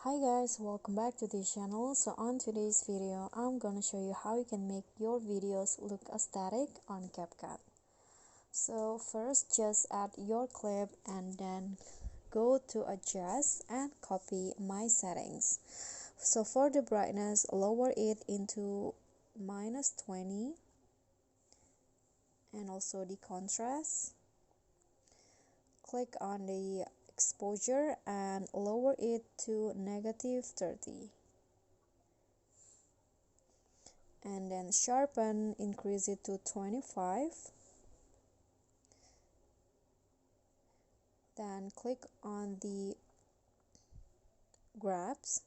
Hi guys, welcome back to this channel. So on today's video, I'm gonna show you how you can make your videos look aesthetic on CapCut. So first, just add your clip and then go to adjust and copy my settings. So for the brightness, lower it into -20 and also the contrast. Click on the exposure and lower it to -30, and then sharpen, increase it to 25. Then click on the grabs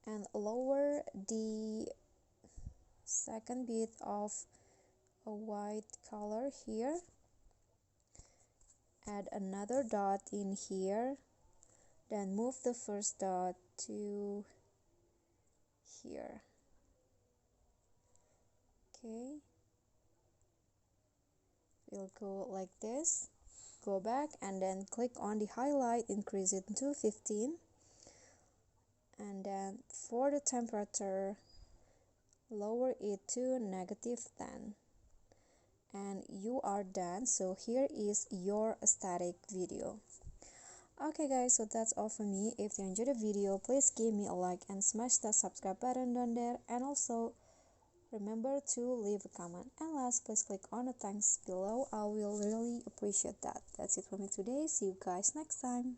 and lower the second bit of a white color here. Add another dot in here, then move the first dot to here. Okay, we'll go like this. Go back and then click on the highlight, increase it to 15, and then for the temperature, lower it to -10, and you are done. So here is your aesthetic video. Okay guys, so that's all for me. If you enjoyed the video, please give me a like and smash that subscribe button down there, and also remember to leave a comment, and last, please click on the thanks below. I will really appreciate that. That's it for me today. See you guys next time.